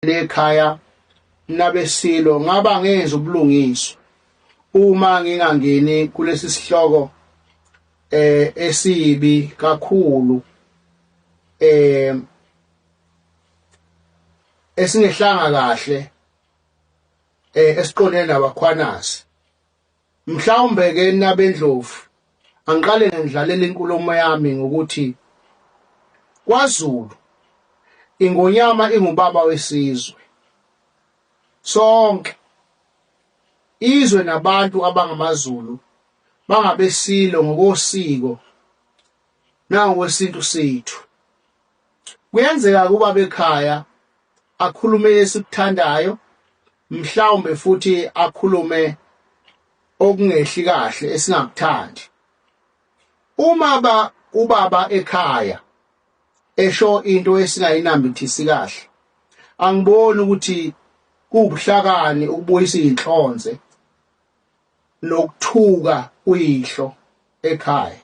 lekhaya nabesilo ngaba ngenza ubulungiswa uma ngingangeni kulesi sihloko esibi kakhulu esingehlanga kahle esiqondene nabakhwanasi. Mhlawumbe ke nabendlovu angiqale ngidlalela inkulumo yami ngokuthi kwaZulu ingonyama ingubaba wesizwe sonke, izwe nabantu abangamaZulu bangabesilo ngokosiko nangokwesintu sethu. Kuyenzeka kuba bekhaya akhulume esikuthandayo, mhlawumbe futhi akhulume okungehli kahle esingakuthandi. Uma ubaba ekhaya esho into esingayinambithisi kahle, angiboni ukuthi kubuhlakani ukubuyisa inhlonze nokuthuka uyihlo ekhaya.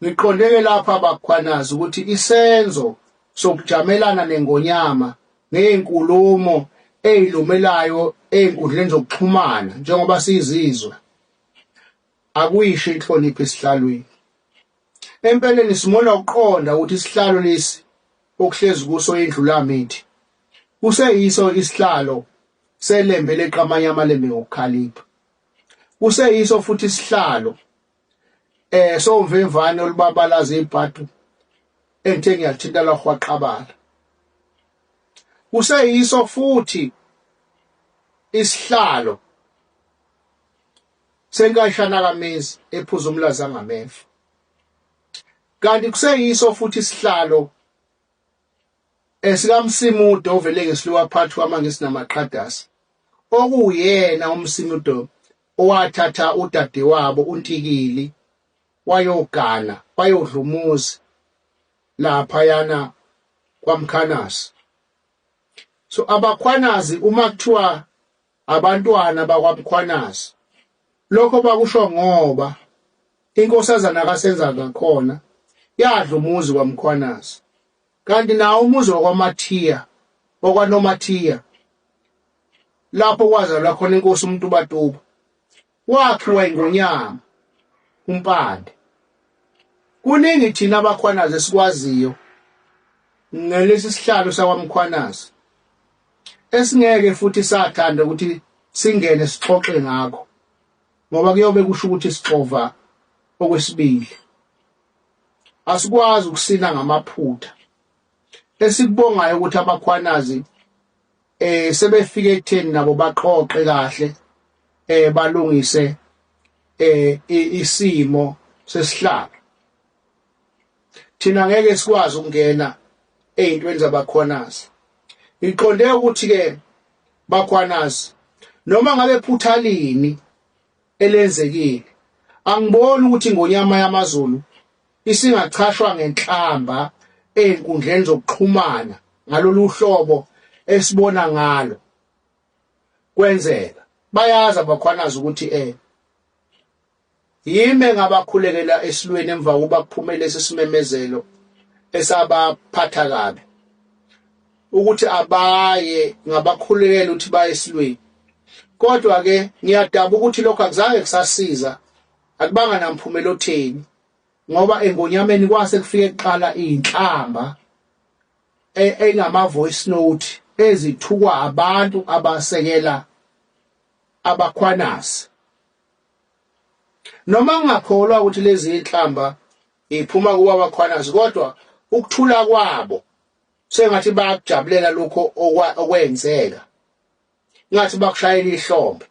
Ngiqondeke lapha abakhwanazi ukuthi isenzo sokujamelana nengonyama ngezinkulumo ezilumelayo ezinkundleni zokuxhumana njengoba sizizwe akuyisho inhlonipho esihlalweni. Empeleni simona uqonda ukuthi isihlalo lesi okuhlezi kuso indlula mithi kuseyiso isihlalo selembe leqamanya amalembe ngokukhalipha. Kuseyiso futhi isihlalo somvemvane olubabalaza ibhadu engithe ngiyalithinta lahwaqabala. Kuseyiso futhi isihlalo senkashana kamezi ephuza umlaza ngamefa. Kanti kuseyiso futhi isihlalo esikaMsimude ovele ngesiliwa phathi kwamangisi namaqhadasi, okuyena uMsimude owathatha udadewabo uNtikili wayogana wayodlumuza laphayana kwaMkhanasi. So abakhwanazi uma kuthiwa abantwana bakwaMkhwanazi, lokho bakusho ngoba inkosazana kaSenza ngakhona yadla umuzi kwaMkhwanazi, kanti nawo umuzi wakwaMathiya okwaNomathiya lapho kwazalwa khona inkosi uMtubatuba wakhiwa ingonyama uMpande. Kuningi thina abakhwanazi esikwaziyo ngelesi sihlalo sakwaMkhwanazi esingeke futhi sathanda ukuthi singene sixoxe ngakho ngoba kuyobe kusho ukuthi sixova okwesibili. Asikwazi ukusina ngamaphutha. Esikubongayo ukuthi abakhwanazi sebefike ekutheni nabo baxoxe kahle balungise isimo sesihlalo. Thina ngeke sikwazi ukungena ezintweni zabakhwanazi. Ngiqonde ukuthi ke bakhwanazi noma ngabe phutha lini elenzekile, angiboni ukuthi ingonyama yamaZulu isingachashwa ngenhlamba ezinkundleni zokuxhumana ngalolu hlobo esibona ngalo kwenzeka. Bayazi abakhwanazi ukuthi yime ngabakhulekela esilweni emva kokuba kuphumele sesimemezelo esabaphatha kabi ukuthi abaye ngabakhulekela ukuthi baye esilweni. Kodwa ke ngiyadaba ukuthi lokho akuzange kusasiza, akubanga namphumela otheni, ngoba engonyameni kwase kufike kuqala inhlamba engama voice note ezithukwa abantu abasekela abakhwanazi. Noma ngingakholwa ukuthi lezi inhlamba iphuma kuba abakhwanazi, kodwa ukuthula kwabo sengathi bayakujabulela lokho okwenzeka, ngathi bakushayela ihlombe.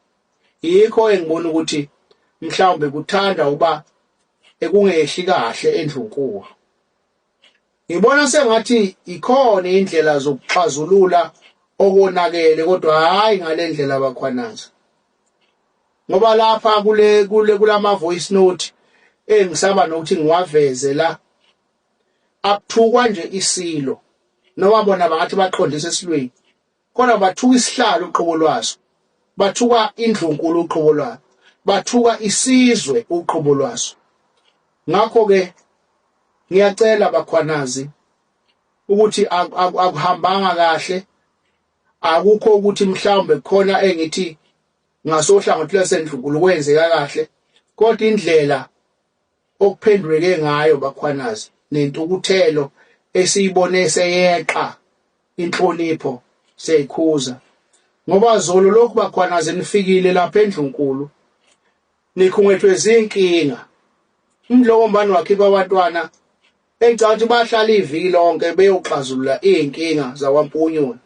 Yikho engibona ukuthi mhlawumbe kuthanda uba ekungehli kahle endlunkuwa. Ngibona sengathi ikhona indlela zokuxazulula okonakele, kodwa hayi ngalendlela abakhwanazi. Ngoba lapha kulama voice note engisaba nokuthi ngiwaveze la, akuthukwa nje isilo noma bona bangathi baqondisa esilweni, kodwa bathuka isihlalo uqobo lwaso, bathuka indlunkulu uqobo lwaso, bathuka isizwe uqobo lwaso. Ngakho ke ngiyacela abakhwanazi ukuthi akuhambanga kahle, akukho ukuthi mhlawumbe khona engithi ngasohlangothi lwasendunkulu kwenzeka kahle, kodwa indlela okuphenduleke ngayo bakhwanazi nentukuthelo esiyibone seyeqa inhlonipho seyikhuza ngoba zolo lokhu bakhwanazi nifikile lapha endlunkulu nikhungethwe izinkinga umdlokombani wakhipha abantwana engicabanga ukuthi bahlala iviki lonke beyoxazulula izinkinga zakwaMpunyoni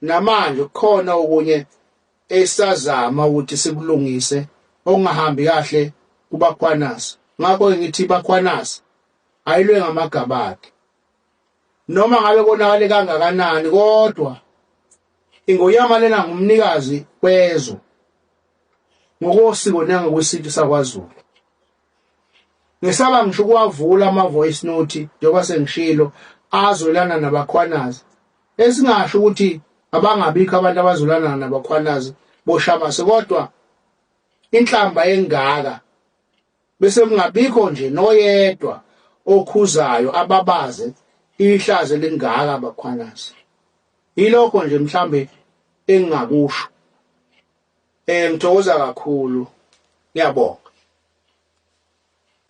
namanje kukhona okunye esazama ukuthi sikulungise okungahambi kahle kubakhwanazi ngakho ngithi bakhwanazi ayilwe ngamagabade noma ngabe konakale kangakanani kodwa ingoyama lena ngumnikazi wezwe ngokosiko nangokwesintu sakwaZulu ngesaba ngisho ukuwavula ama-voice note njengoba sengishilo azolana nabakhwanazi esingasho ukuthi abangabikho abantu abazolana nabakhwanazi boshamase kodwa inhlamba engaka bese kungabikho nje noyedwa okhuzayo ababaze ihlaze lengaka abakhwanazi yilokho nje mhlambe engingakusho ngithokoza kakhulu ngiyabonga.